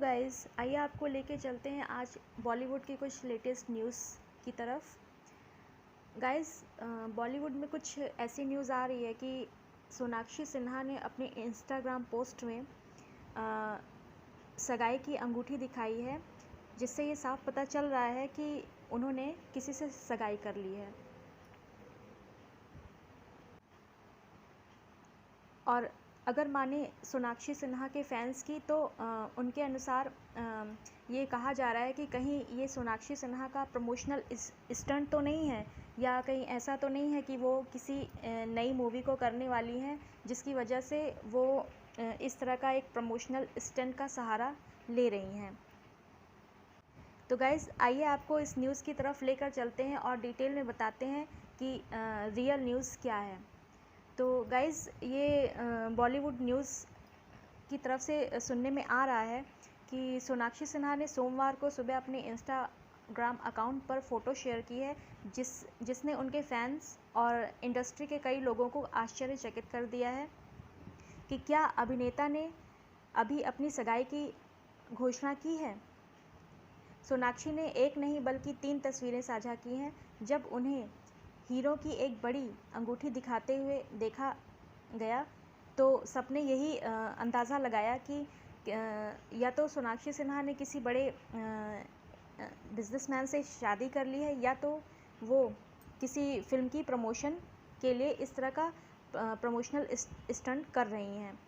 Guys, आइए आपको लेके चलते हैं आज बॉलीवुड की कुछ लेटेस्ट न्यूज़ की तरफ। गाइस, बॉलीवुड में कुछ ऐसी न्यूज़ आ रही है कि सोनाक्षी सिन्हा ने अपने इंस्टाग्राम पोस्ट में सगाई की अंगूठी दिखाई है, जिससे ये साफ पता चल रहा है कि उन्होंने किसी से सगाई कर ली है। और अगर माने सोनाक्षी सिन्हा के फैंस की तो उनके अनुसार ये कहा जा रहा है कि कहीं ये सोनाक्षी सिन्हा का प्रमोशनल स्टंट तो नहीं है, या कहीं ऐसा तो नहीं है कि वो किसी नई मूवी को करने वाली हैं जिसकी वजह से वो इस तरह का एक प्रमोशनल स्टंट का सहारा ले रही हैं। तो गाइज़, आइए आपको इस न्यूज़ की तरफ लेकर चलते हैं और डिटेल में बताते हैं कि रियल न्यूज़ क्या है। तो गाइज़, ये बॉलीवुड न्यूज़ की तरफ से सुनने में आ रहा है कि सोनाक्षी सिन्हा ने सोमवार को सुबह अपने इंस्टाग्राम अकाउंट पर फ़ोटो शेयर की है, जिसने उनके फैंस और इंडस्ट्री के कई लोगों को आश्चर्यचकित कर दिया है कि क्या अभिनेता ने अभी अपनी सगाई की घोषणा की है। सोनाक्षी ने एक नहीं बल्कि 3 तस्वीरें साझा की हैं, जब उन्हें हीरो की एक बड़ी अंगूठी दिखाते हुए देखा गया तो सबने यही अंदाज़ा लगाया कि या तो सोनाक्षी सिन्हा ने किसी बड़े बिजनेसमैन से शादी कर ली है, या तो वो किसी फिल्म की प्रमोशन के लिए इस तरह का प्रमोशनल स्टंट कर रही हैं।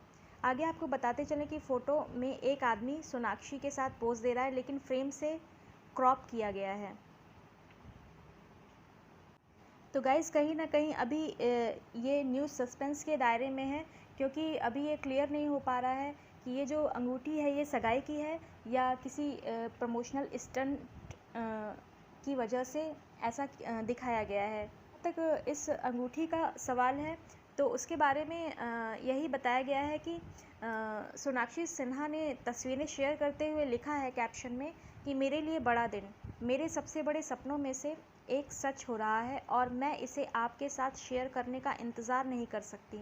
आगे आपको बताते चलें कि फ़ोटो में एक आदमी सोनाक्षी के साथ पोज दे रहा है, लेकिन फ्रेम से क्रॉप किया गया है। तो गाइज़, कहीं ना कहीं अभी ये न्यूज़ सस्पेंस के दायरे में है, क्योंकि अभी ये क्लियर नहीं हो पा रहा है कि ये जो अंगूठी है ये सगाई की है या किसी प्रमोशनल स्टंट की वजह से ऐसा दिखाया गया है। तक इस अंगूठी का सवाल है तो उसके बारे में यही बताया गया है कि सोनाक्षी सिन्हा ने तस्वीरें शेयर करते हुए लिखा है कैप्शन में कि मेरे लिए बड़ा दिन, मेरे सबसे बड़े सपनों में से एक सच हो रहा है और मैं इसे आपके साथ शेयर करने का इंतज़ार नहीं कर सकती।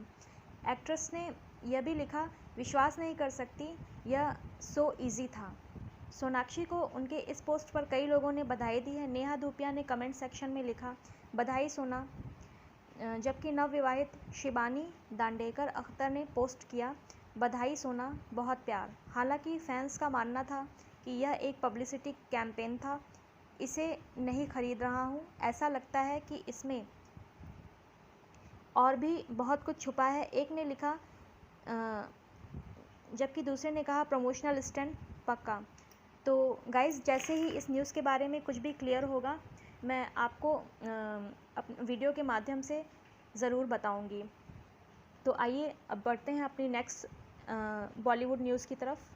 एक्ट्रेस ने यह भी लिखा, विश्वास नहीं कर सकती, यह सो इजी था। सोनाक्षी को उनके इस पोस्ट पर कई लोगों ने बधाई दी है। नेहा धूपिया ने कमेंट सेक्शन में लिखा, बधाई सोना। जबकि नवविवाहित शिबानी दांडेकर अख्तर ने पोस्ट किया, बधाई सोना, बहुत प्यार। हालांकि फैंस का मानना था कि यह एक पब्लिसिटी कैंपेन था, इसे नहीं खरीद रहा हूँ, ऐसा लगता है कि इसमें और भी बहुत कुछ छुपा है। एक ने लिखा, जबकि दूसरे ने कहा प्रमोशनल स्टंट पक्का। तो गाइज़, जैसे ही इस न्यूज़ के बारे में कुछ भी क्लियर होगा मैं आपको वीडियो के माध्यम से ज़रूर बताऊंगी। तो आइए अब बढ़ते हैं अपनी नेक्स्ट बॉलीवुड न्यूज़ की तरफ।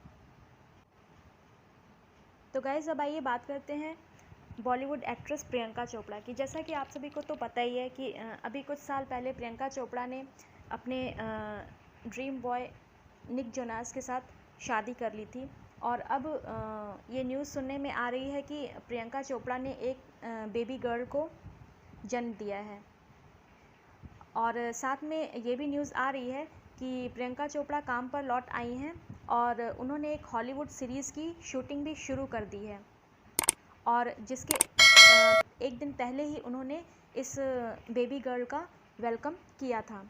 तो गाइज़, अब आइए बात करते हैं बॉलीवुड एक्ट्रेस प्रियंका चोपड़ा की। जैसा कि आप सभी को तो पता ही है कि अभी कुछ साल पहले प्रियंका चोपड़ा ने अपने ड्रीम बॉय निक जोनास के साथ शादी कर ली थी, और अब ये न्यूज़ सुनने में आ रही है कि प्रियंका चोपड़ा ने एक बेबी गर्ल को जन्म दिया है। और साथ में ये भी न्यूज़ आ रही है कि प्रियंका चोपड़ा काम पर लौट आई हैं और उन्होंने एक हॉलीवुड सीरीज़ की शूटिंग भी शुरू कर दी है, और जिसके एक दिन पहले ही उन्होंने इस बेबी गर्ल का वेलकम किया था।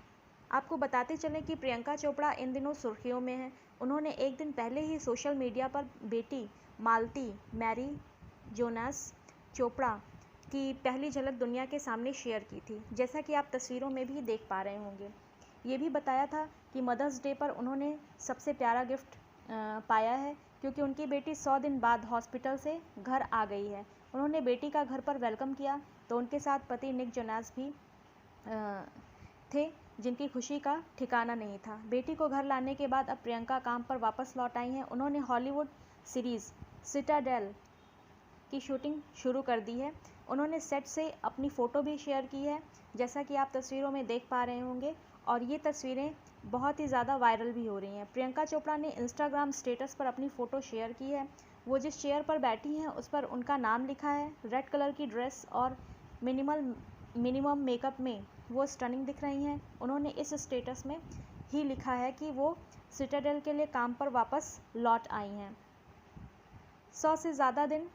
आपको बताते चलें कि प्रियंका चोपड़ा इन दिनों सुर्खियों में है। उन्होंने एक दिन पहले ही सोशल मीडिया पर बेटी मालती मैरी जोनास चोपड़ा की पहली झलक दुनिया के सामने शेयर की थी, जैसा कि आप तस्वीरों में भी देख पा रहे होंगे। ये भी बताया था कि मदर्स डे पर उन्होंने सबसे प्यारा गिफ्ट पाया है, क्योंकि उनकी बेटी 100 दिन बाद हॉस्पिटल से घर आ गई है। उन्होंने बेटी का घर पर वेलकम किया तो उनके साथ पति निक जोनास भी थे, जिनकी खुशी का ठिकाना नहीं था। बेटी को घर लाने के बाद अब प्रियंका काम पर वापस लौट आई हैं। उन्होंने हॉलीवुड सीरीज़ सिटाडेल की शूटिंग शुरू कर दी है। उन्होंने सेट से अपनी फ़ोटो भी शेयर की है, जैसा कि आप तस्वीरों में देख पा रहे होंगे, और ये तस्वीरें बहुत ही ज़्यादा वायरल भी हो रही हैं। प्रियंका चोपड़ा ने इंस्टाग्राम स्टेटस पर अपनी फ़ोटो शेयर की है। वो जिस चेयर पर बैठी हैं उस पर उनका नाम लिखा है। रेड कलर की ड्रेस और मिनिमम मेकअप में वो स्टनिंग दिख रही हैं। उन्होंने इस स्टेटस में ही लिखा है कि वो सिटाडेल के लिए काम पर वापस लौट आई हैं। 100 से ज़्यादा दिन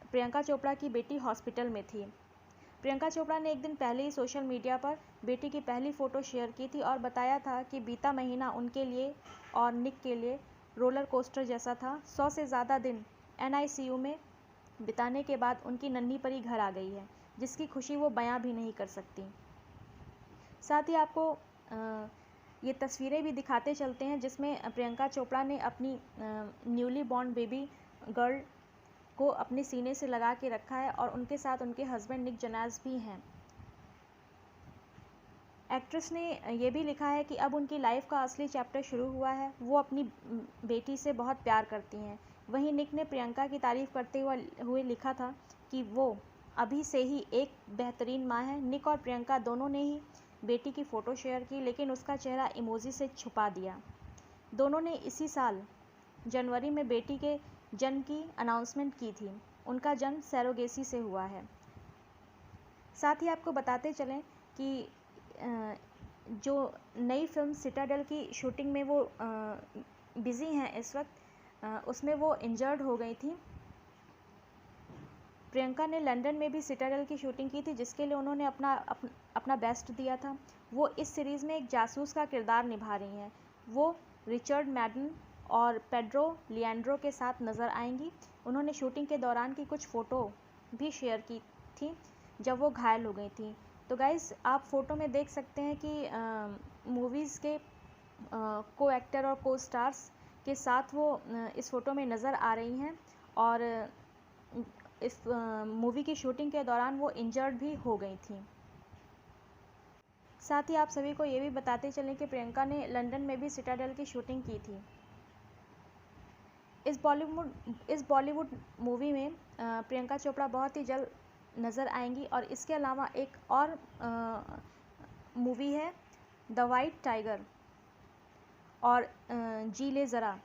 प्रियंका चोपड़ा की बेटी हॉस्पिटल में थी। प्रियंका चोपड़ा ने एक दिन पहले ही सोशल मीडिया पर बेटी की पहली फ़ोटो शेयर की थी और बताया था कि बीता महीना उनके लिए और निक के लिए रोलर कोस्टर जैसा था। 100 से ज़्यादा दिन NICU में बिताने के बाद उनकी नन्ही परी घर आ गई है, जिसकी खुशी वो बयां भी नहीं कर सकती। साथ ही आपको ये तस्वीरें भी दिखाते चलते हैं जिसमें प्रियंका चोपड़ा ने अपनी न्यूली बॉर्न बेबी गर्ल को अपने सीने से लगा के रखा है और उनके साथ उनके हस्बैंड निक जोनास भी हैं। एक्ट्रेस ने ये भी लिखा है कि अब उनकी लाइफ का असली चैप्टर शुरू हुआ है। वो अपनी बेटी से बहुत प्यार करती हैं। वहीं निक ने प्रियंका की तारीफ़ करते हुए लिखा था कि वो अभी से ही एक बेहतरीन माँ है। निक और प्रियंका दोनों ने ही बेटी की फ़ोटो शेयर की, लेकिन उसका चेहरा इमोजी से छुपा दिया। दोनों ने इसी साल जनवरी में बेटी के जन्म की अनाउंसमेंट की थी। उनका जन्म सैरोगेसी से हुआ है। साथ ही आपको बताते चलें कि जो नई फिल्म सिटाडेल की शूटिंग में वो बिज़ी हैं इस वक्त, उसमें वो इंजर्ड हो गई थी। प्रियंका ने लंदन में भी सिटाडेल की शूटिंग की थी, जिसके लिए उन्होंने अपना बेस्ट दिया था। वो इस सीरीज़ में एक जासूस का किरदार निभा रही हैं। वो रिचर्ड मैडन और पेड्रो लिएंड्रो के साथ नज़र आएंगी। उन्होंने शूटिंग के दौरान की कुछ फ़ोटो भी शेयर की थी जब वो घायल हो गई थी। तो गाइज़, आप फ़ोटो में देख सकते हैं कि मूवीज़ के को एक्टर और को स्टार्स के साथ वो इस फ़ोटो में नज़र आ रही हैं और इस मूवी की शूटिंग के दौरान वो इंजर्ड भी हो गई थी। साथ ही आप सभी को ये भी बताते चलें कि प्रियंका ने लंदन में भी सिटाडेल की शूटिंग की थी। इस बॉलीवुड मूवी में प्रियंका चोपड़ा बहुत ही जल्द नज़र आएंगी और इसके अलावा एक और मूवी है द वाइट टाइगर और जी ले ज़रा।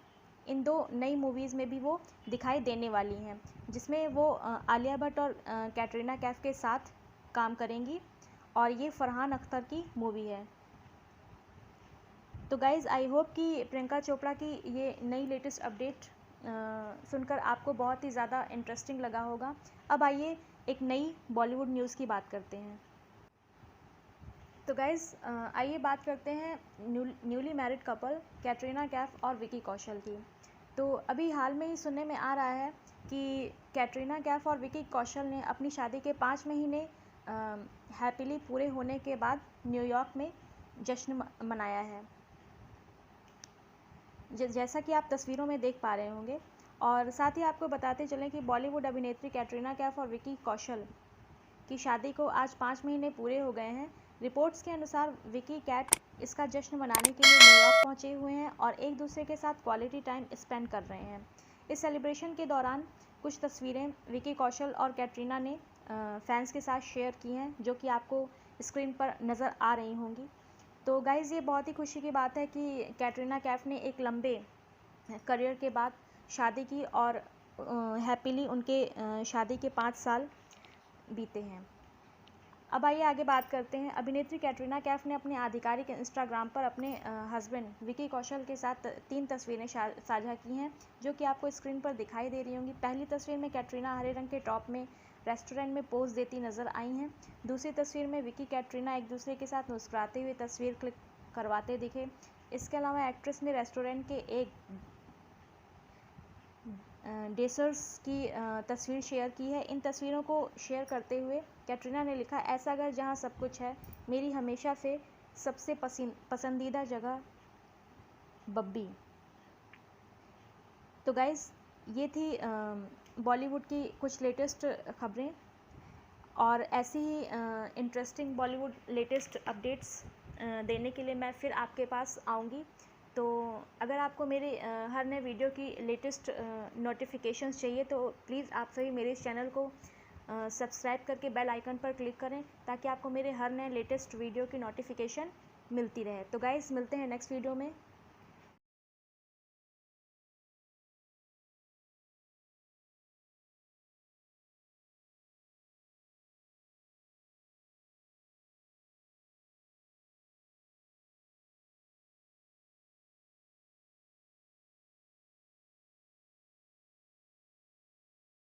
इन दो नई मूवीज़ में भी वो दिखाई देने वाली हैं, जिसमें वो आलिया भट्ट और कैटरीना कैफ के साथ काम करेंगी और ये फरहान अख्तर की मूवी है। तो गाइज़, आई होप कि प्रियंका चोपड़ा की ये नई लेटेस्ट अपडेट सुनकर आपको बहुत ही ज़्यादा इंटरेस्टिंग लगा होगा। अब आइए एक नई बॉलीवुड न्यूज़ की बात करते हैं। तो गाइज़, आइए बात करते हैं newly married couple Katrina Kaif और विकी कौशल की। तो अभी हाल में ही सुनने में आ रहा है कि कैटरीना कैफ और विकी कौशल ने अपनी शादी के 5 महीने हैप्पीली पूरे होने के बाद न्यूयॉर्क में जश्न मनाया है, जैसा कि आप तस्वीरों में देख पा रहे होंगे। और साथ ही आपको बताते चलें कि बॉलीवुड अभिनेत्री कैटरीना कैफ और विकी कौशल की शादी को आज 5 महीने पूरे हो गए हैं। रिपोर्ट्स के अनुसार विकी कैट इसका जश्न मनाने के लिए न्यूयॉर्क पहुंचे हुए हैं और एक दूसरे के साथ क्वालिटी टाइम स्पेंड कर रहे हैं। इस सेलिब्रेशन के दौरान कुछ तस्वीरें विकी कौशल और कैटरीना ने फैंस के साथ शेयर की हैं, जो कि आपको स्क्रीन पर नज़र आ रही होंगी। तो गाइज़, ये बहुत ही खुशी की बात है कि कैटरीना कैफ ने एक लंबे करियर के बाद शादी की और हैप्पीली उनके शादी के 5 साल बीते हैं। अब आइए आगे बात करते हैं। अभिनेत्री कैटरीना कैफ ने अपने आधिकारिक इंस्टाग्राम पर अपने हस्बैंड विकी कौशल के साथ 3 तस्वीरें साझा की हैं, जो कि आपको स्क्रीन पर दिखाई दे रही होंगी। पहली तस्वीर में कैटरीना हरे रंग के टॉप में रेस्टोरेंट में पोज देती नज़र आई हैं। दूसरी तस्वीर में विकी कैटरीना एक दूसरे के साथ मुस्कुराते हुए तस्वीर क्लिक करवाते दिखे। इसके अलावा एक्ट्रेस ने रेस्टोरेंट के एक डेसर्ट्स की तस्वीर शेयर की है। इन तस्वीरों को शेयर करते हुए कैटरीना ने लिखा, ऐसा घर जहां सब कुछ है, मेरी हमेशा से सबसे पसंदीदा जगह बब्बी। तो गाइज़, ये थी बॉलीवुड की कुछ लेटेस्ट खबरें और ऐसी ही इंटरेस्टिंग बॉलीवुड लेटेस्ट अपडेट्स देने के लिए मैं फिर आपके पास आऊँगी। तो अगर आपको मेरे हर नए वीडियो की लेटेस्ट नोटिफिकेशंस चाहिए तो प्लीज़ आप सभी मेरे इस चैनल को सब्सक्राइब करके बेल आइकन पर क्लिक करें, ताकि आपको मेरे हर नए लेटेस्ट वीडियो की नोटिफिकेशन मिलती रहे। तो गाइज़, मिलते हैं नेक्स्ट वीडियो में।